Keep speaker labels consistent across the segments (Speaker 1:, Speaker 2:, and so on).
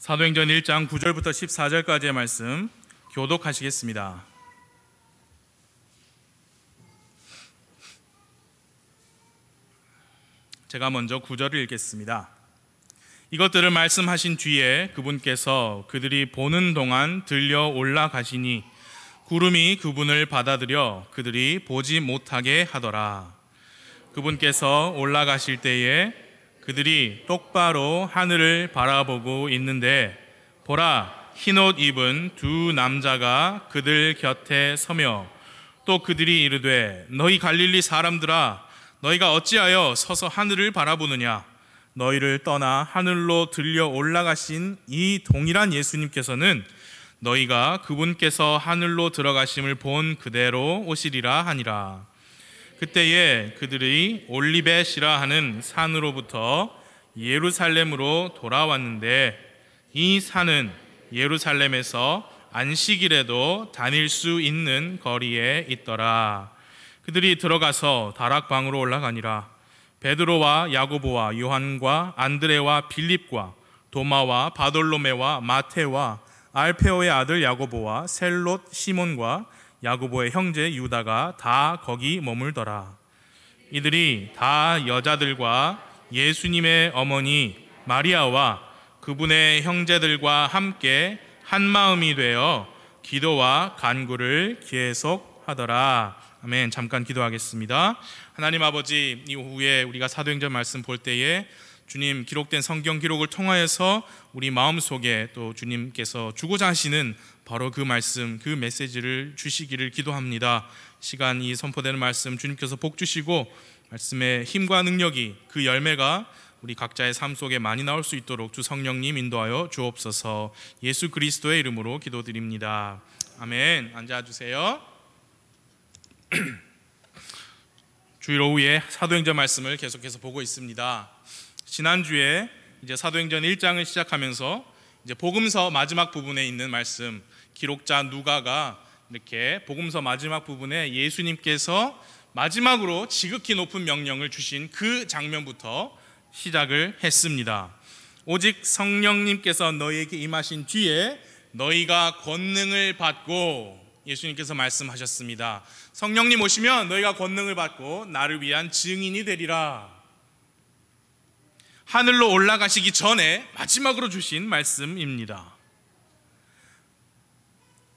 Speaker 1: 사도행전 1장 9절부터 14절까지의 말씀 교독하시겠습니다. 제가 먼저 9절을 읽겠습니다. 이것들을 말씀하신 뒤에 그분께서 그들이 보는 동안 들려 올라가시니 구름이 그분을 받아들여 그들이 보지 못하게 하더라. 그분께서 올라가실 때에 그들이 똑바로 하늘을 바라보고 있는데 보라, 흰옷 입은 두 남자가 그들 곁에 서며 또 그들이 이르되 너희 갈릴리 사람들아, 너희가 어찌하여 서서 하늘을 바라보느냐? 너희를 떠나 하늘로 들려 올라가신 이 동일한 예수님께서는 너희가 그분께서 하늘로 들어가심을 본 그대로 오시리라 하니라. 그때에 그들이 올리벳이라 하는 산으로부터 예루살렘으로 돌아왔는데 이 산은 예루살렘에서 안식일에도 다닐 수 있는 거리에 있더라. 그들이 들어가서 다락방으로 올라가니라. 베드로와 야고보와 요한과 안드레와 빌립과 도마와 바돌로메와 마테와 알페오의 아들 야고보와 셀롯 시몬과 야고보의 형제 유다가 다 거기 머물더라. 이들이 다 여자들과 예수님의 어머니 마리아와 그분의 형제들과 함께 한 마음이 되어 기도와 간구를 계속하더라. 아멘. 잠깐 기도하겠습니다. 하나님 아버지, 이후에 우리가 사도행전 말씀 볼 때에 주님 기록된 성경 기록을 통하여서 우리 마음속에 또 주님께서 주고자 하시는 바로 그 말씀, 그 메시지를 주시기를 기도합니다. 시간 이 선포되는 말씀 주님께서 복 주시고 말씀의 힘과 능력이 그 열매가 우리 각자의 삶 속에 많이 나올 수 있도록 주 성령님 인도하여 주옵소서. 예수 그리스도의 이름으로 기도드립니다. 아멘. 앉아주세요. 주일 오후에 사도행전 말씀을 계속해서 보고 있습니다. 지난주에 이제 사도행전 1장을 시작하면서 이제 복음서 마지막 부분에 있는 말씀, 기록자 누가가 이렇게 복음서 마지막 부분에 예수님께서 마지막으로 지극히 높은 명령을 주신 그 장면부터 시작을 했습니다. 오직 성령님께서 너희에게 임하신 뒤에 너희가 권능을 받고, 예수님께서 말씀하셨습니다. 성령님 오시면 너희가 권능을 받고 나를 위한 증인이 되리라. 하늘로 올라가시기 전에 마지막으로 주신 말씀입니다.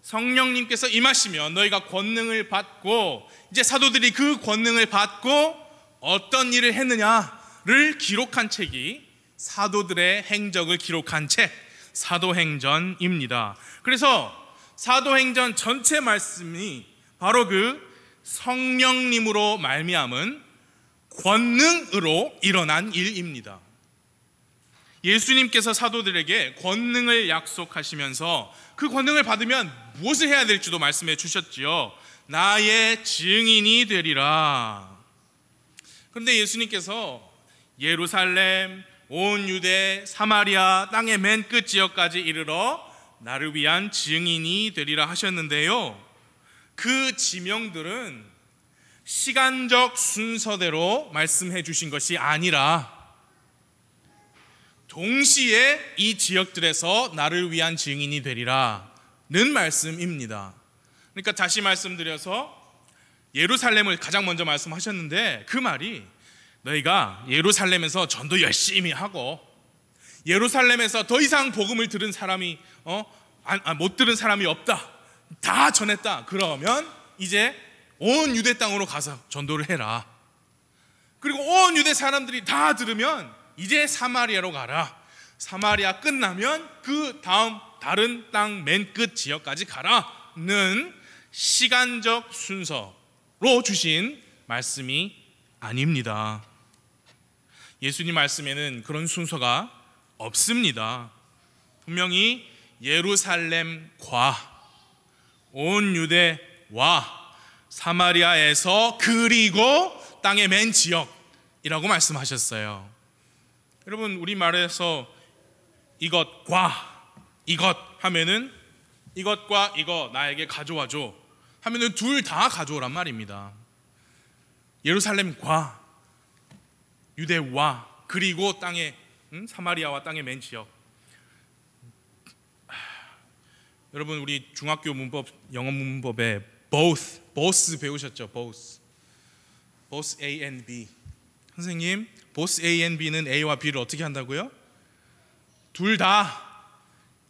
Speaker 1: 성령님께서 임하시면 너희가 권능을 받고, 이제 사도들이 그 권능을 받고 어떤 일을 했느냐를 기록한 책이 사도들의 행적을 기록한 책 사도행전입니다. 그래서 사도행전 전체 말씀이 바로 그 성령님으로 말미암은 권능으로 일어난 일입니다. 예수님께서 사도들에게 권능을 약속하시면서 그 권능을 받으면 무엇을 해야 될지도 말씀해 주셨지요. 나의 증인이 되리라. 그런데 예수님께서 예루살렘, 온 유대, 사마리아 땅의 맨 끝 지역까지 이르러 나를 위한 증인이 되리라 하셨는데요, 그 지명들은 시간적 순서대로 말씀해 주신 것이 아니라 동시에 이 지역들에서 나를 위한 증인이 되리라는 말씀입니다. 그러니까 다시 말씀드려서 예루살렘을 가장 먼저 말씀하셨는데, 그 말이 너희가 예루살렘에서 전도 열심히 하고 예루살렘에서 더 이상 복음을 들은 사람이 못 들은 사람이 없다, 다 전했다, 그러면 이제 온 유대 땅으로 가서 전도를 해라. 그리고 온 유대 사람들이 다 들으면 이제 사마리아로 가라. 사마리아 끝나면 그 다음 다른 땅 맨 끝 지역까지 가라는 시간적 순서로 주신 말씀이 아닙니다. 예수님 말씀에는 그런 순서가 없습니다. 분명히 예루살렘과 온 유대와 사마리아에서 그리고 땅의 맨 지역이라고 말씀하셨어요. 여러분, 우리말에서 이것과 이것 하면은 이것과 이거 나에게 가져와줘 하면은 둘 다 가져오란 말입니다. 예루살렘과 유대와 그리고 땅의 사마리아와 땅의 맨 지역, 여러분 우리 중학교 문법 영어 문법에 both 배우셨죠? both A and B. 선생님, both A and B는 A와 B를 어떻게 한다고요? 둘 다,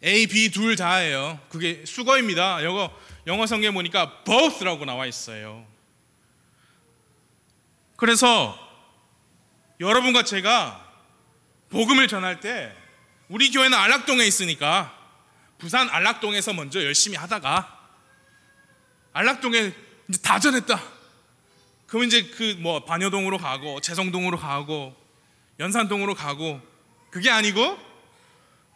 Speaker 1: A, B 둘 다예요. 그게 수거입니다. 영어 성경에 보니까 both라고 나와 있어요. 그래서 여러분과 제가 복음을 전할 때, 우리 교회는 안락동에 있으니까 부산 안락동에서 먼저 열심히 하다가 안락동에 이제 다 전했다. 그럼 이제 반여동으로 가고 재성동으로 가고 연산동으로 가고, 그게 아니고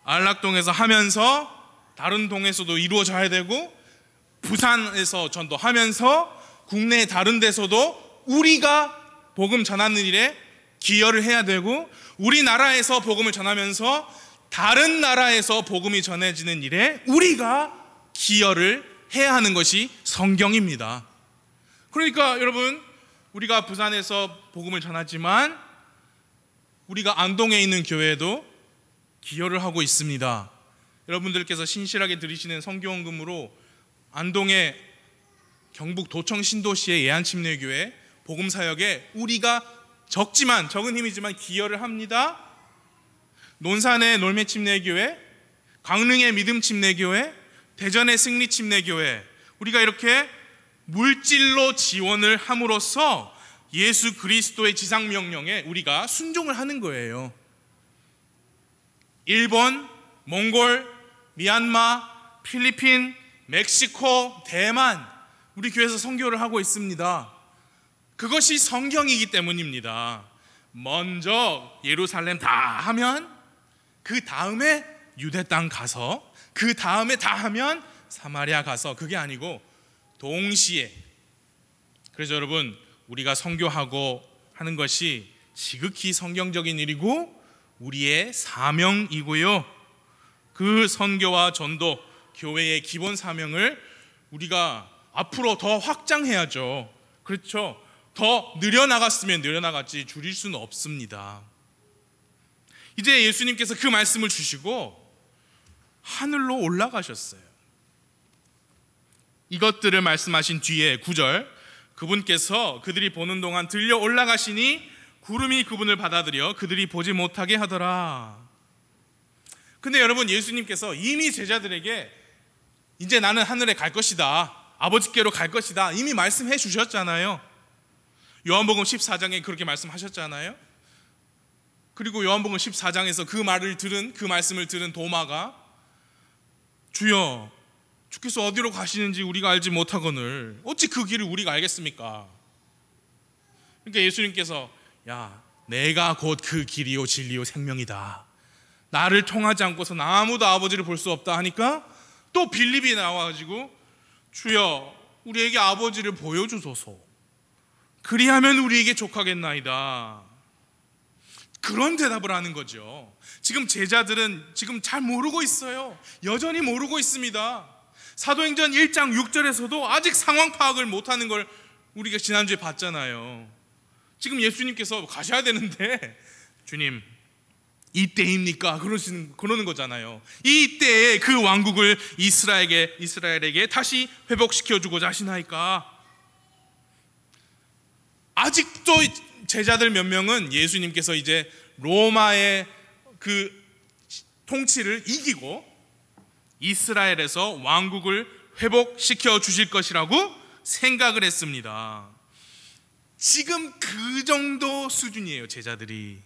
Speaker 1: 안락동에서 하면서 다른 동에서도 이루어져야 되고, 부산에서 전도하면서 국내 다른 데서도 우리가 복음 전하는 일에 기여를 해야 되고, 우리나라에서 복음을 전하면서 다른 나라에서 복음이 전해지는 일에 우리가 기여를 해야 하는 것이 성경입니다. 그러니까 여러분, 우리가 부산에서 복음을 전하지만 우리가 안동에 있는 교회에도 기여를 하고 있습니다. 여러분들께서 신실하게 드리시는 성교원금으로 안동의 경북 도청 신도시의 예한침례교회 복음사역에 우리가 적은 힘이지만 기여를 합니다. 논산의 놀매침례교회, 강릉의 믿음침례교회, 대전의 승리침례교회, 우리가 이렇게 물질로 지원을 함으로써 예수 그리스도의 지상명령에 우리가 순종을 하는 거예요. 일본, 몽골, 미얀마, 필리핀, 멕시코, 대만, 우리 교회에서 선교를 하고 있습니다. 그것이 성경이기 때문입니다. 먼저 예루살렘 다 하면 그 다음에 유대 땅 가서, 그 다음에 다 하면 사마리아 가서, 그게 아니고 동시에. 그래서 여러분, 우리가 선교하고 하는 것이 지극히 성경적인 일이고 우리의 사명이고요, 그 선교와 전도, 교회의 기본 사명을 우리가 앞으로 더 확장해야죠. 그렇죠? 더 늘려나갔으면 늘려나갔지 줄일 수는 없습니다. 이제 예수님께서 그 말씀을 주시고 하늘로 올라가셨어요. 이것들을 말씀하신 뒤에 9절, 그분께서 그들이 보는 동안 들려 올라가시니 구름이 그분을 받아들여 그들이 보지 못하게 하더라. 근데 여러분, 예수님께서 이미 제자들에게 이제 나는 하늘에 갈 것이다, 아버지께로 갈 것이다, 이미 말씀해 주셨잖아요. 요한복음 14장에 그렇게 말씀하셨잖아요. 그리고 요한복음 14장에서 그 말씀을 들은 도마가 주여, 주께서 어디로 가시는지 우리가 알지 못하거늘 어찌 그 길을 우리가 알겠습니까? 그러니까 예수님께서 야, 내가 곧 그 길이요 진리요 생명이다, 나를 통하지 않고서는 아무도 아버지를 볼 수 없다 하니까 또 빌립이 나와가지고 주여, 우리에게 아버지를 보여주소서, 그리하면 우리에게 족하겠나이다. 그런 대답을 하는 거죠. 지금 제자들은 지금 잘 모르고 있어요. 여전히 모르고 있습니다. 사도행전 1장 6절에서도 아직 상황 파악을 못하는 걸 우리가 지난주에 봤잖아요. 지금 예수님께서 가셔야 되는데 주님, 이때입니까? 그러는 거잖아요. 이때에 그 왕국을 이스라엘에게 다시 회복시켜주고자 하시나이까? 아직도 제자들 몇 명은 예수님께서 이제 로마의 그 통치를 이기고 이스라엘에서 왕국을 회복시켜 주실 것이라고 생각을 했습니다. 지금 그 정도 수준이에요, 제자들이.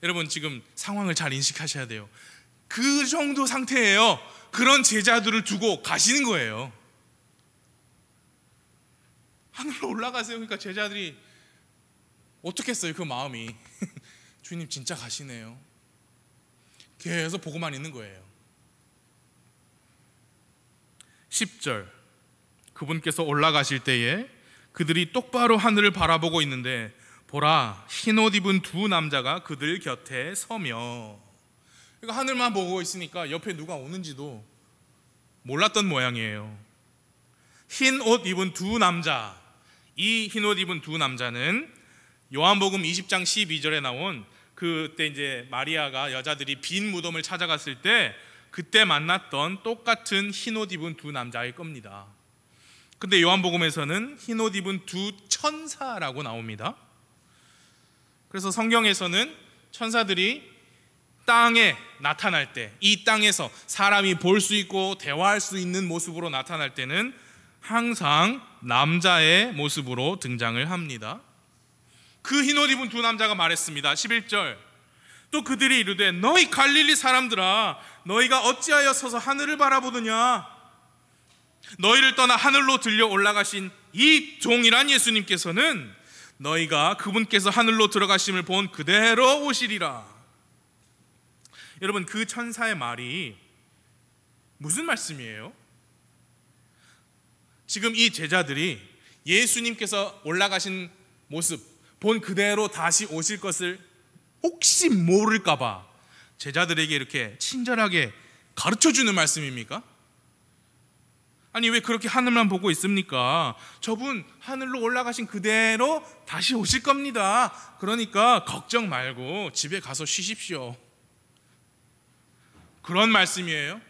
Speaker 1: 여러분, 지금 상황을 잘 인식하셔야 돼요. 그 정도 상태예요. 그런 제자들을 두고 가시는 거예요. 하늘로 올라가세요. 그러니까 제자들이 어떻겠어요, 그 마음이. 주님 진짜 가시네요. 계속 보고만 있는 거예요. 10절, 그분께서 올라가실 때에 그들이 똑바로 하늘을 바라보고 있는데 보라, 흰옷 입은 두 남자가 그들 곁에 서며. 그러니까 하늘만 보고 있으니까 옆에 누가 오는지도 몰랐던 모양이에요. 흰옷 입은 두 남자, 이 흰옷 입은 두 남자는 요한복음 20장 12절에 나온 그때 이제 마리아가 여자들이 빈 무덤을 찾아갔을 때 그때 만났던 똑같은 흰옷 입은 두 남자일 겁니다. 근데 요한복음에서는 흰옷 입은 두 천사라고 나옵니다. 그래서 성경에서는 천사들이 땅에 나타날 때, 이 땅에서 사람이 볼 수 있고 대화할 수 있는 모습으로 나타날 때는 항상 남자의 모습으로 등장을 합니다. 그 흰옷 입은 두 남자가 말했습니다. 11절, 또 그들이 이르되 너희 갈릴리 사람들아, 너희가 어찌하여 서서 하늘을 바라보느냐? 너희를 떠나 하늘로 들려 올라가신 이 동일한 예수님께서는 너희가 그분께서 하늘로 들어가심을 본 그대로 오시리라. 여러분, 그 천사의 말이 무슨 말씀이에요? 지금 이 제자들이 예수님께서 올라가신 모습 본 그대로 다시 오실 것을 혹시 모를까 봐 제자들에게 이렇게 친절하게 가르쳐주는 말씀입니까? 아니, 왜 그렇게 하늘만 보고 있습니까? 저분 하늘로 올라가신 그대로 다시 오실 겁니다. 그러니까 걱정 말고 집에 가서 쉬십시오. 그런 말씀이에요?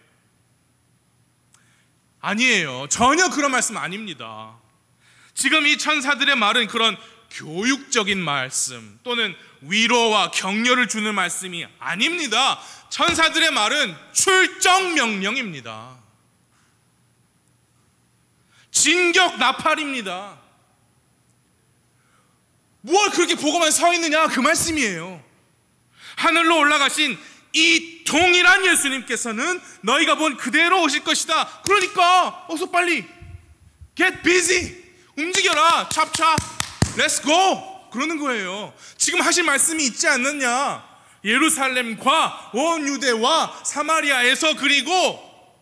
Speaker 1: 아니에요. 전혀 그런 말씀 아닙니다. 지금 이 천사들의 말은 그런 교육적인 말씀 또는 위로와 격려를 주는 말씀이 아닙니다. 천사들의 말은 출정 명령입니다. 진격 나팔입니다. 뭘 그렇게 보고만 서 있느냐, 그 말씀이에요. 하늘로 올라가신 이 동일한 예수님께서는 너희가 본 그대로 오실 것이다. 그러니까 어서 빨리 get busy, 움직여라, 찹찹, let's go, 그러는 거예요. 지금 하실 말씀이 있지 않느냐? 예루살렘과 온 유대와 사마리아에서 그리고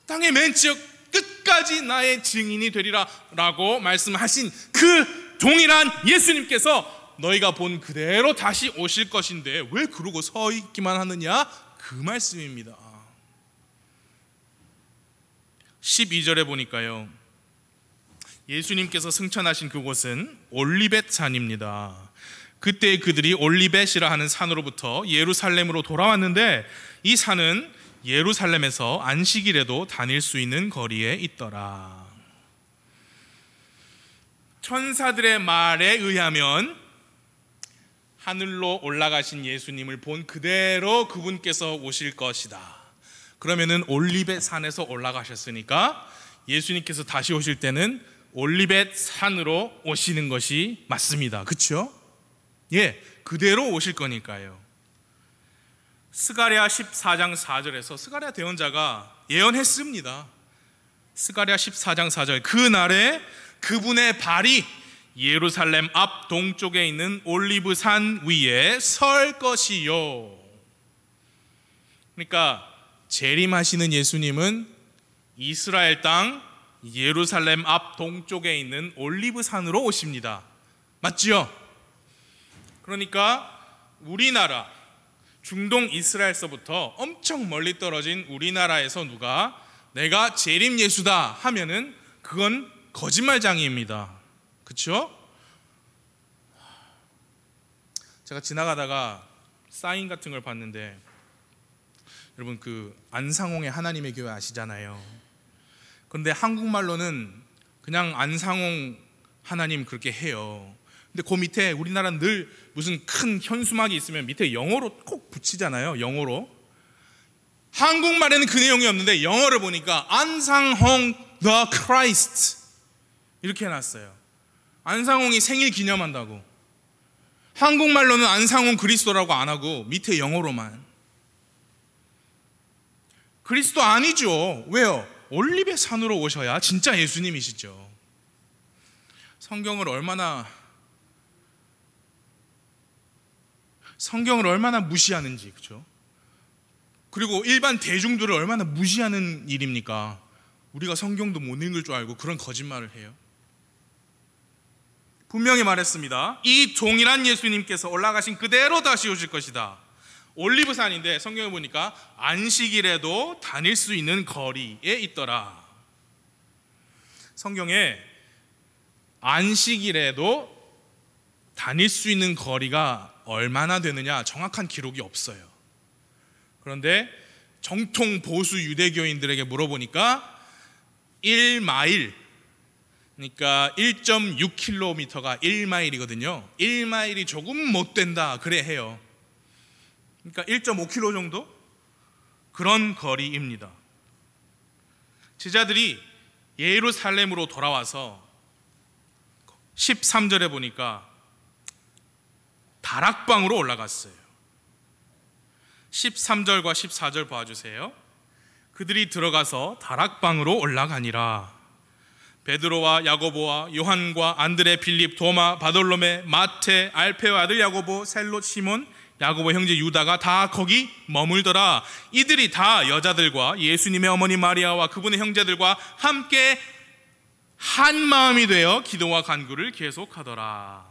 Speaker 1: 땅의 맨 지역 끝까지 나의 증인이 되리라 라고 말씀하신 그 동일한 예수님께서 너희가 본 그대로 다시 오실 것인데 왜 그러고 서 있기만 하느냐? 그 말씀입니다. 12절에 보니까요, 예수님께서 승천하신 그곳은 올리벳 산입니다. 그때 그들이 올리벳이라 하는 산으로부터 예루살렘으로 돌아왔는데 이 산은 예루살렘에서 안식일에도 다닐 수 있는 거리에 있더라. 천사들의 말에 의하면 하늘로 올라가신 예수님을 본 그대로 그분께서 오실 것이다. 그러면은 올리벳 산에서 올라가셨으니까 예수님께서 다시 오실 때는 올리벳 산으로 오시는 것이 맞습니다. 그렇죠? 예, 그대로 오실 거니까요. 스가랴 14장 4절에서 스가랴 대언자가 예언했습니다. 스가랴 14장 4절, 그날에 그분의 발이 예루살렘 앞 동쪽에 있는 올리브 산 위에 설 것이요. 그러니까 재림하시는 예수님은 이스라엘 땅 예루살렘 앞 동쪽에 있는 올리브 산으로 오십니다. 맞지요? 그러니까 우리나라 중동 이스라엘서부터 엄청 멀리 떨어진 우리나라에서 누가 내가 재림 예수다 하면은 그건 거짓말장이입니다. 그렇죠? 제가 지나가다가 사인 같은 걸 봤는데, 여러분 그 안상홍의 하나님의 교회 아시잖아요. 그런데 한국말로는 그냥 안상홍 하나님 그렇게 해요. 근데 그 밑에 우리나라는 늘 무슨 큰 현수막이 있으면 밑에 영어로 꼭 붙이잖아요. 영어로. 한국말에는 그 내용이 없는데 영어를 보니까 안상홍 the Christ 이렇게 해놨어요. 안상홍이 생일 기념한다고. 한국말로는 안상홍 그리스도라고 안 하고 밑에 영어로만. 그리스도 아니죠. 왜요? 올리벳 산으로 오셔야 진짜 예수님이시죠. 성경을 얼마나 무시하는지, 그렇죠? 그리고 일반 대중들을 얼마나 무시하는 일입니까? 우리가 성경도 못 읽을 줄 알고 그런 거짓말을 해요. 분명히 말했습니다. 이 동일한 예수님께서 올라가신 그대로 다시 오실 것이다. 올리브산인데 성경에 보니까 안식일에도 다닐 수 있는 거리에 있더라. 성경에 안식일에도 다닐 수 있는 거리가 얼마나 되느냐 정확한 기록이 없어요. 그런데 정통 보수 유대교인들에게 물어보니까 1마일, 그러니까 1.6km가 1마일이거든요. 1마일이 조금 못 된다 그래 해요. 그러니까 1.5km 정도? 그런 거리입니다. 제자들이 예루살렘으로 돌아와서 13절에 보니까 다락방으로 올라갔어요. 13절과 14절 봐주세요. 그들이 들어가서 다락방으로 올라가니라. 베드로와 야고보와 요한과 안드레, 빌립, 도마, 바돌로메, 마테, 알페의 아들 야고보, 셀롯, 시몬, 야고보 형제 유다가 다 거기 머물더라. 이들이 다 여자들과 예수님의 어머니 마리아와 그분의 형제들과 함께 한 마음이 되어 기도와 간구를 계속하더라.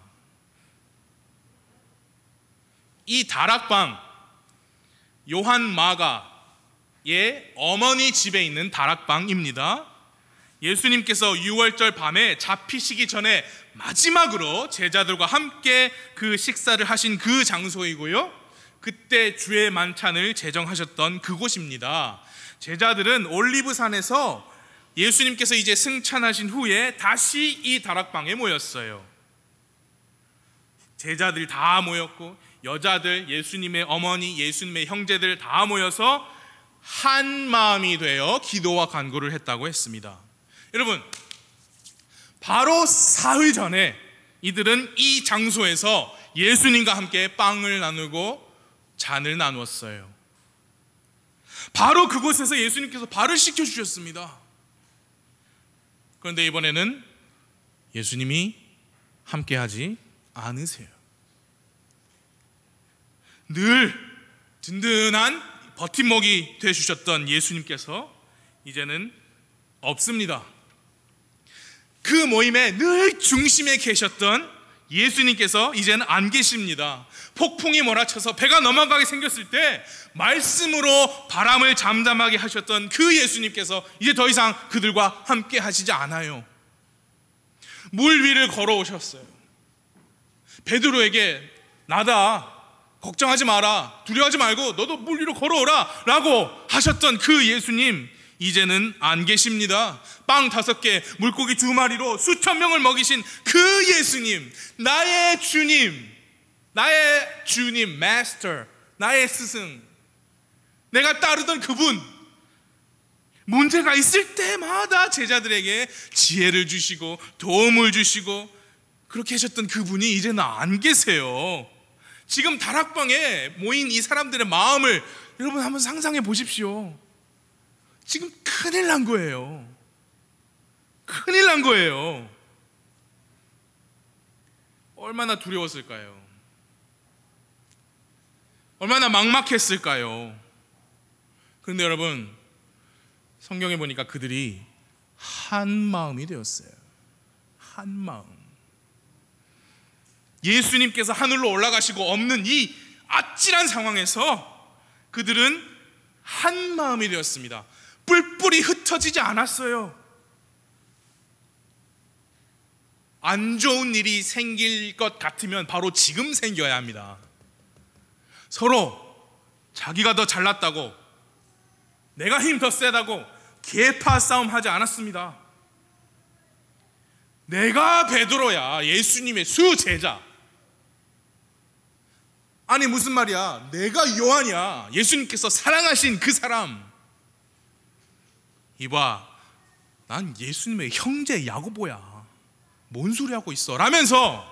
Speaker 1: 이 다락방, 요한 마가의 어머니 집에 있는 다락방입니다. 예수님께서 6월절 밤에 잡히시기 전에 마지막으로 제자들과 함께 그 식사를 하신 그 장소이고요, 그때 주의 만찬을 제정하셨던 그곳입니다. 제자들은 올리브산에서 예수님께서 이제 승천하신 후에 다시 이 다락방에 모였어요. 제자들이 다 모였고 여자들, 예수님의 어머니, 예수님의 형제들 다 모여서 한 마음이 되어 기도와 간구를 했다고 했습니다. 여러분, 바로 사흘 전에 이들은 이 장소에서 예수님과 함께 빵을 나누고 잔을 나누었어요. 바로 그곳에서 예수님께서 발을 씻겨주셨습니다. 그런데 이번에는 예수님이 함께하지 않으세요. 늘 든든한 버팀목이 되주셨던 예수님께서 이제는 없습니다. 그 모임에 늘 중심에 계셨던 예수님께서 이제는 안 계십니다. 폭풍이 몰아쳐서 배가 넘어가게 생겼을 때 말씀으로 바람을 잠잠하게 하셨던 그 예수님께서 이제 더 이상 그들과 함께 하시지 않아요. 물 위를 걸어오셨어요. 베드로에게 나다, 걱정하지 마라, 두려워하지 말고 너도 물 위로 걸어오라 라고 하셨던 그 예수님, 이제는 안 계십니다. 빵 5개, 물고기 2마리로 수천 명을 먹이신 그 예수님, 나의 주님, 마스터, 나의 스승, 내가 따르던 그분, 문제가 있을 때마다 제자들에게 지혜를 주시고 도움을 주시고 그렇게 하셨던 그분이 이제는 안 계세요. 지금 다락방에 모인 이 사람들의 마음을 여러분 한번 상상해 보십시오. 지금 큰일 난 거예요. 큰일 난 거예요. 얼마나 두려웠을까요? 얼마나 막막했을까요? 그런데 여러분, 성경에 보니까 그들이 한 마음이 되었어요. 한 마음. 예수님께서 하늘로 올라가시고 없는 이 아찔한 상황에서 그들은 한 마음이 되었습니다. 뿔뿔이 흩어지지 않았어요. 안 좋은 일이 생길 것 같으면 바로 지금 생겨야 합니다. 서로 자기가 더 잘났다고, 내가 힘 더 세다고 계파 싸움 하지 않았습니다. 내가 베드로야, 예수님의 수제자. 아니 무슨 말이야, 내가 요한이야, 예수님께서 사랑하신 그 사람. 이봐, 난 예수님의 형제 야고보야, 뭔 소리 하고 있어 라면서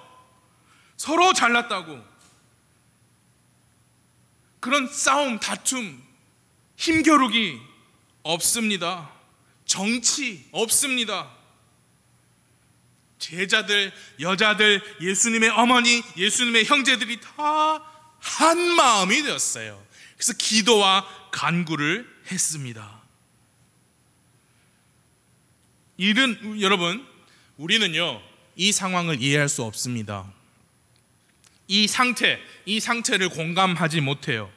Speaker 1: 서로 잘났다고 그런 싸움, 다툼, 힘겨루기 없습니다. 정치 없습니다. 제자들, 여자들, 예수님의 어머니, 예수님의 형제들이 다 한 마음이 되었어요. 그래서 기도와 간구를 했습니다. 여러분, 우리는요 이 상황을 이해할 수 없습니다. 이 상태를 공감하지 못해요.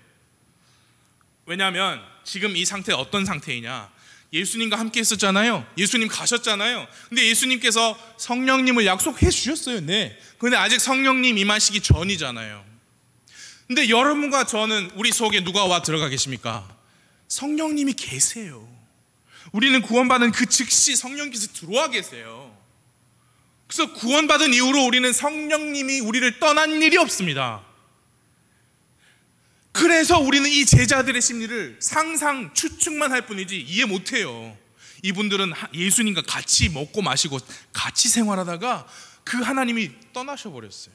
Speaker 1: 왜냐하면 지금 이 상태 어떤 상태이냐, 예수님과 함께 했었잖아요. 예수님 가셨잖아요. 근데 예수님께서 성령님을 약속해 주셨어요. 네. 근데 아직 성령님 임하시기 전이잖아요. 근데 여러분과 저는, 우리 속에 누가 와 들어가 계십니까? 성령님이 계세요. 우리는 구원받은 그 즉시 성령께서 들어와 계세요. 그래서 구원받은 이후로 우리는 성령님이 우리를 떠난 일이 없습니다. 그래서 우리는 이 제자들의 심리를 상상, 추측만 할 뿐이지 이해 못해요. 이분들은 예수님과 같이 먹고 마시고 같이 생활하다가 그 하나님이 떠나셔버렸어요.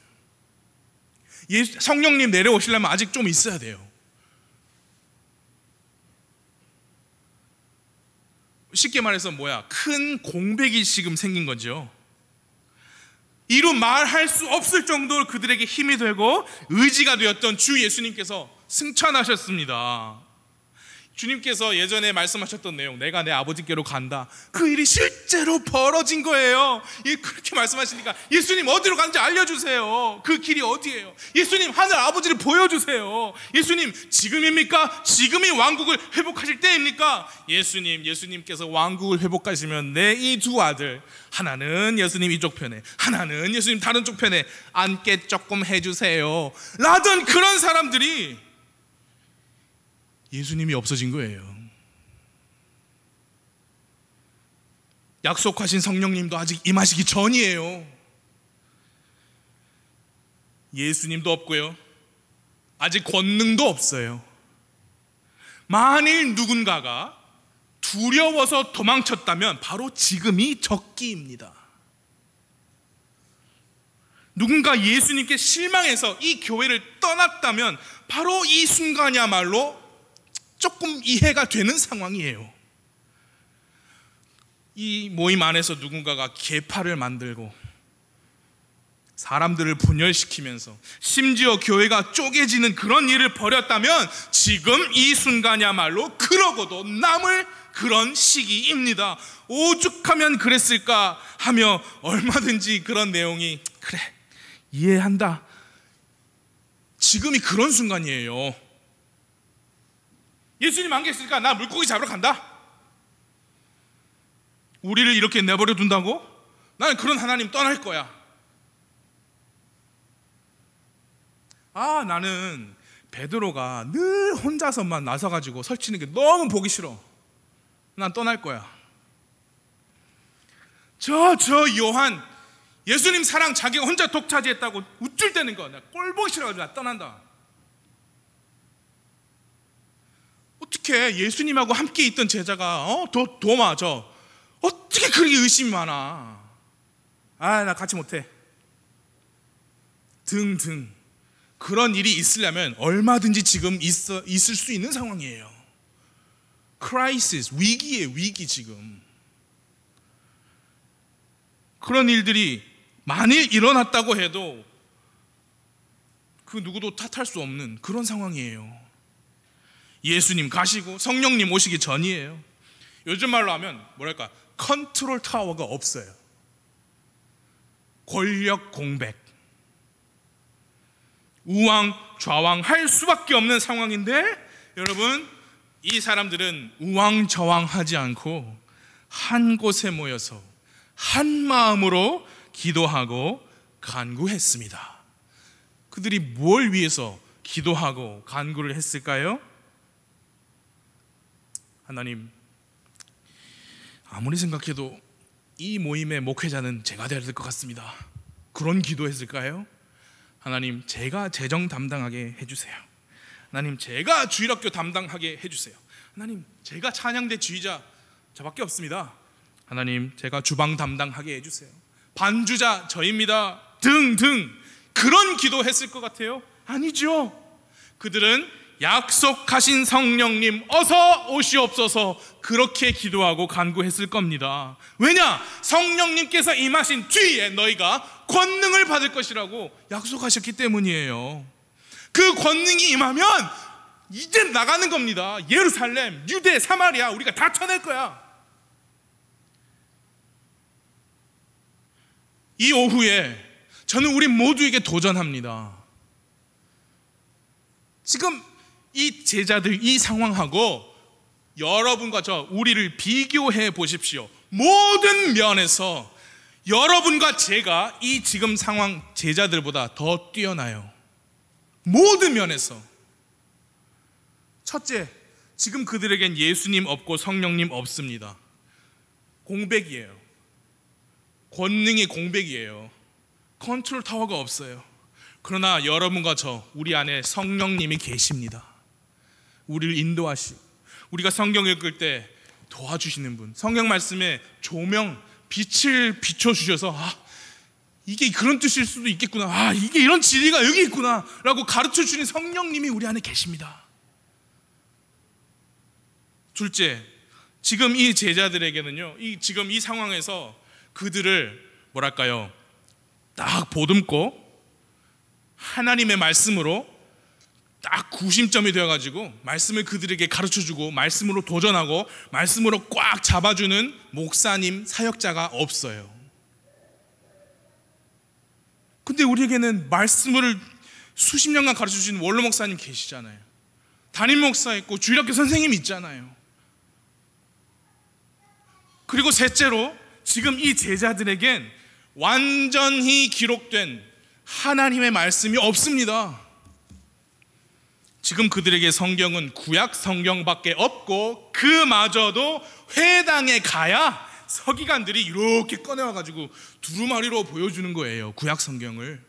Speaker 1: 성령님 내려오시려면 아직 좀 있어야 돼요. 쉽게 말해서 큰 공백이 지금 생긴 거죠. 이루 말할 수 없을 정도로 그들에게 힘이 되고 의지가 되었던 주 예수님께서 승천하셨습니다. 주님께서 예전에 말씀하셨던 내용, 내가 내 아버지께로 간다, 그 일이 실제로 벌어진 거예요. 그렇게 말씀하시니까 예수님 어디로 가는지 알려주세요. 그 길이 어디예요? 예수님 하늘 아버지를 보여주세요. 예수님 지금입니까? 지금이 왕국을 회복하실 때입니까? 예수님께서 왕국을 회복하시면 내 이 두 아들, 하나는 예수님 이쪽 편에, 하나는 예수님 다른 쪽 편에 앉게 조금 해주세요 라던 그런 사람들이 예수님이 없어진 거예요. 약속하신 성령님도 아직 임하시기 전이에요. 예수님도 없고요, 아직 권능도 없어요. 만일 누군가가 두려워서 도망쳤다면 바로 지금이 적기입니다. 누군가 예수님께 실망해서 이 교회를 떠났다면 바로 이 순간이야말로 조금 이해가 되는 상황이에요. 이 모임 안에서 누군가가 계파를 만들고 사람들을 분열시키면서 심지어 교회가 쪼개지는 그런 일을 벌였다면 지금 이 순간이야말로 그러고도 남을 그런 시기입니다. 오죽하면 그랬을까 하며 얼마든지 그런 내용이 그래 이해한다, 지금이 그런 순간이에요. 예수님 안 계시니까 나 물고기 잡으러 간다. 우리를 이렇게 내버려 둔다고? 나는 그런 하나님 떠날 거야. 나는 베드로가 늘 혼자서만 나서가지고 설치는 게 너무 보기 싫어. 난 떠날 거야. 저 요한 예수님 사랑 자기가 혼자 독차지했다고 우쭐대는 거 나 꼴 보기 싫어가지고 나 떠난다. 어떻게 예수님하고 함께 있던 제자가 도마 어떻게 그렇게 의심이 많아? 나 같이 못해 등등. 그런 일이 있으려면 얼마든지 지금 있을 수 있는 상황이에요. 크라이시스, 위기예요. 위기. 지금 그런 일들이 만일 일어났다고 해도 그 누구도 탓할 수 없는 그런 상황이에요. 예수님 가시고 성령님 오시기 전이에요. 요즘 말로 하면 컨트롤 타워가 없어요. 권력 공백, 우왕좌왕할 수밖에 없는 상황인데, 여러분 이 사람들은 우왕좌왕하지 않고 한 곳에 모여서 한 마음으로 기도하고 간구했습니다. 그들이 뭘 위해서 기도하고 간구를 했을까요? 하나님, 아무리 생각해도 이 모임의 목회자는 제가 돼야 될 것 같습니다. 그런 기도했을까요? 하나님, 제가 재정 담당하게 해주세요. 하나님, 제가 주일학교 담당하게 해주세요. 하나님, 제가 찬양대 지휘자 저밖에 없습니다. 하나님, 제가 주방 담당하게 해주세요. 반주자 저입니다. 등등. 그런 기도했을 것 같아요? 아니죠. 그들은 약속하신 성령님 어서 오시옵소서 그렇게 기도하고 간구했을 겁니다. 왜냐? 성령님께서 임하신 뒤에 너희가 권능을 받을 것이라고 약속하셨기 때문이에요. 그 권능이 임하면 이제 나가는 겁니다. 예루살렘, 유대, 사마리아 우리가 다 쳐낼 거야. 이 오후에 저는 우리 모두에게 도전합니다. 지금 이 제자들 이 상황하고 여러분과 우리를 비교해 보십시오. 모든 면에서 여러분과 제가 이 지금 상황 제자들보다 더 뛰어나요. 모든 면에서. 첫째, 지금 그들에겐 예수님 없고 성령님 없습니다. 공백이에요. 권능의 공백이에요. 컨트롤 타워가 없어요. 그러나 여러분과 저, 우리 안에 성령님이 계십니다. 우리를 인도하시고, 우리가 성경 읽을 때 도와주시는 분, 성경 말씀에 조명, 빛을 비춰주셔서 이게 그런 뜻일 수도 있겠구나, 이게 이런 진리가 여기 있구나 라고 가르쳐주는 성령님이 우리 안에 계십니다. 둘째, 지금 이 제자들에게는요, 지금 이 상황에서 그들을 딱 보듬고 하나님의 말씀으로 딱 구심점이 되어가지고 말씀을 그들에게 가르쳐주고 말씀으로 도전하고 말씀으로 꽉 잡아주는 목사님, 사역자가 없어요. 근데 우리에게는 말씀을 수십 년간 가르쳐주신 원로 목사님 계시잖아요. 담임 목사 있고 주일학교 선생님 있잖아요. 그리고 셋째로, 지금 이 제자들에겐 완전히 기록된 하나님의 말씀이 없습니다. 지금 그들에게 성경은 구약 성경밖에 없고, 그마저도 회당에 가야 서기관들이 이렇게 꺼내와가지고 두루마리로 보여주는 거예요, 구약 성경을.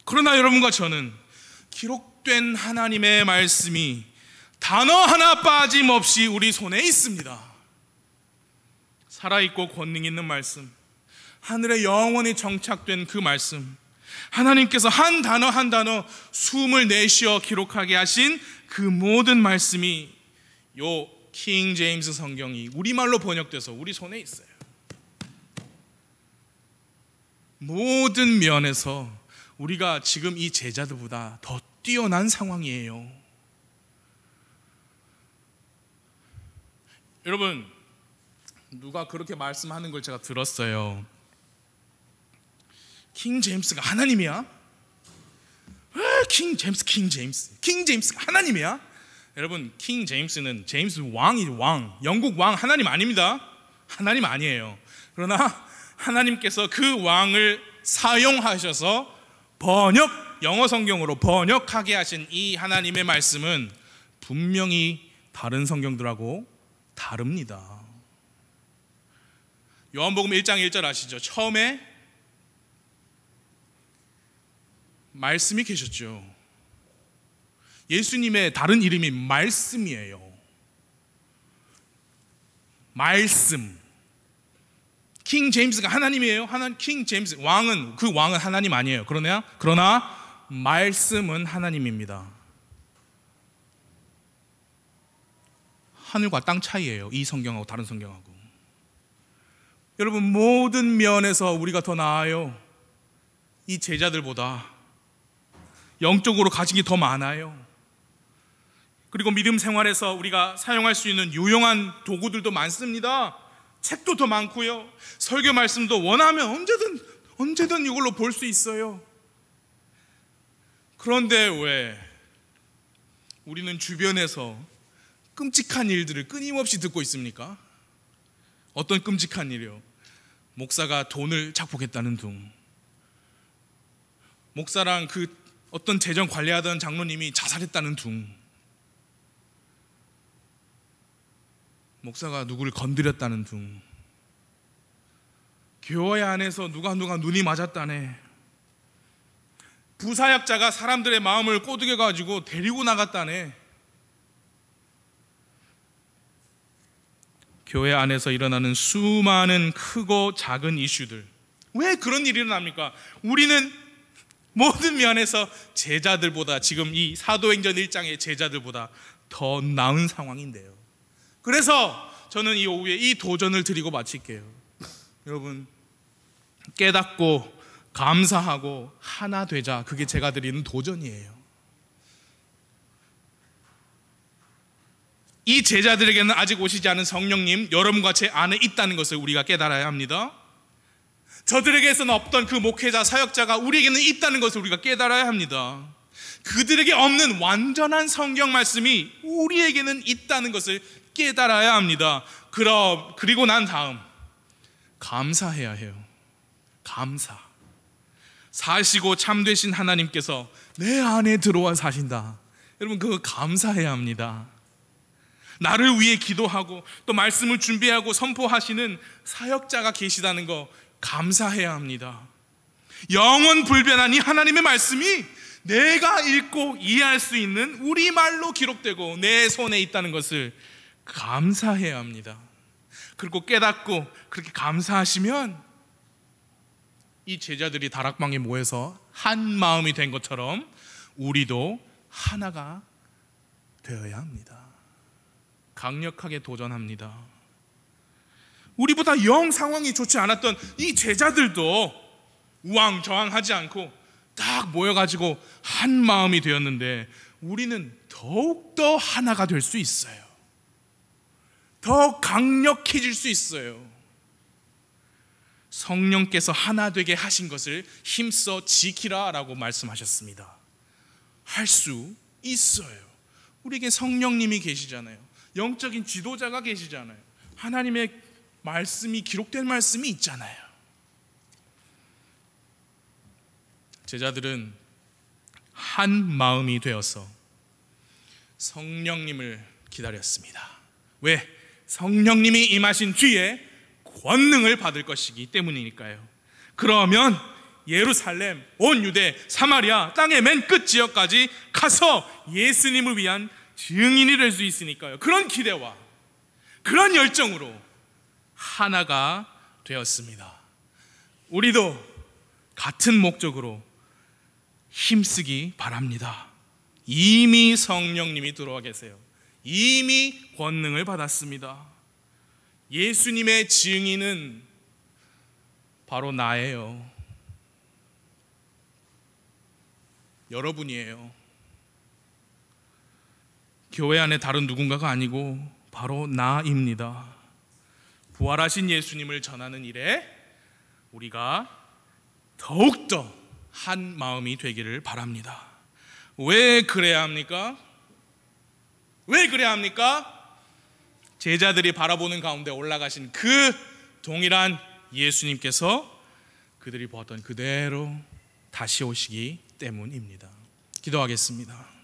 Speaker 1: 그러나 여러분과 저는 기록된 하나님의 말씀이 단어 하나 빠짐없이 우리 손에 있습니다. 살아있고 권능 있는 말씀, 하늘에 영원히 정착된 그 말씀, 하나님께서 한 단어 한 단어 숨을 내쉬어 기록하게 하신 그 모든 말씀이 요 킹 제임스 성경이 우리말로 번역돼서 우리 손에 있어요. 모든 면에서 우리가 지금 이 제자들보다 더 뛰어난 상황이에요. 여러분, 누가 그렇게 말씀하는 걸 제가 들었어요. 킹 제임스가 하나님이야? 킹 제임스가 하나님이야? 여러분, 킹 제임스는 제임스 왕, 영국 왕, 하나님 아닙니다. 하나님 아니에요. 그러나 하나님께서 그 왕을 사용하셔서 영어 성경으로 번역하게 하신 이 하나님의 말씀은 분명히 다른 성경들하고 다릅니다. 요한복음 1장 1절 아시죠? 처음에 말씀이 계셨죠. 예수님의 다른 이름이 말씀이에요. 말씀. 킹 제임스가 하나님이에요. 킹 제임스 왕은, 그 왕은 하나님 아니에요. 그러나 말씀은 하나님입니다. 하늘과 땅 차이예요, 이 성경하고 다른 성경하고. 여러분, 모든 면에서 우리가 더 나아요. 이 제자들보다 영적으로 가진 게 더 많아요. 그리고 믿음 생활에서 우리가 사용할 수 있는 유용한 도구들도 많습니다. 책도 더 많고요. 설교 말씀도 원하면 언제든 이걸로 볼 수 있어요. 그런데 왜 우리는 주변에서 끔찍한 일들을 끊임없이 듣고 있습니까? 어떤 끔찍한 일이요? 목사가 돈을 착복했다는 둥, 목사랑 그 어떤 재정 관리하던 장로님이 자살했다는 둥, 목사가 누구를 건드렸다는 둥, 교회 안에서 누가 눈이 맞았다네, 부사역자가 사람들의 마음을 꼬드겨가지고 데리고 나갔다네. 교회 안에서 일어나는 수많은 크고 작은 이슈들, 왜 그런 일이 일어납니까? 우리는 모든 면에서 제자들보다, 지금 이 사도행전 1장의 제자들보다 더 나은 상황인데요. 그래서 저는 이 오후에 이 도전을 드리고 마칠게요. 여러분, 깨닫고 감사하고 하나 되자. 그게 제가 드리는 도전이에요. 이 제자들에게는 아직 오시지 않은 성령님, 여러분과 제 안에 있다는 것을 우리가 깨달아야 합니다. 저들에게서는 없던 그 목회자, 사역자가 우리에게는 있다는 것을 우리가 깨달아야 합니다. 그들에게 없는 완전한 성경 말씀이 우리에게는 있다는 것을 깨달아야 합니다. 그리고 난 다음 감사해야 해요. 감사. 사시고 참되신 하나님께서 내 안에 들어와 사신다. 여러분, 그거 감사해야 합니다. 나를 위해 기도하고 또 말씀을 준비하고 선포하시는 사역자가 계시다는 거 감사해야 합니다. 영원 불변한 이 하나님의 말씀이 내가 읽고 이해할 수 있는 우리말로 기록되고 내 손에 있다는 것을 감사해야 합니다. 그리고 깨닫고 그렇게 감사하시면 이 제자들이 다락방에 모여서 한 마음이 된 것처럼 우리도 하나가 되어야 합니다. 강력하게 도전합니다. 우리보다 영 상황이 좋지 않았던 이 제자들도 우왕좌왕하지 않고 딱 모여가지고 한 마음이 되었는데 우리는 더욱더 하나가 될 수 있어요. 더 강력해질 수 있어요. 성령께서 하나 되게 하신 것을 힘써 지키라 라고 말씀하셨습니다. 할 수 있어요. 우리에게 성령님이 계시잖아요. 영적인 지도자가 계시잖아요. 하나님의 말씀이 기록된 말씀이 있잖아요. 제자들은 한 마음이 되어서 성령님을 기다렸습니다. 왜? 성령님이 임하신 뒤에 권능을 받을 것이기 때문이니까요. 그러면 예루살렘, 온 유대, 사마리아 땅의 맨 끝 지역까지 가서 예수님을 위한 증인이 될 수 있으니까요. 그런 기대와 그런 열정으로 하나가 되었습니다. 우리도 같은 목적으로 힘쓰기 바랍니다. 이미 성령님이 들어와 계세요. 이미 권능을 받았습니다. 예수님의 증인은 바로 나예요. 여러분이에요. 교회 안에 다른 누군가가 아니고 바로 나입니다. 부활하신 예수님을 전하는 일에 우리가 더욱더 한 마음이 되기를 바랍니다. 왜 그래야 합니까? 왜 그래야 합니까? 제자들이 바라보는 가운데 올라가신 그 동일한 예수님께서 그들이 보았던 그대로 다시 오시기 때문입니다. 기도하겠습니다.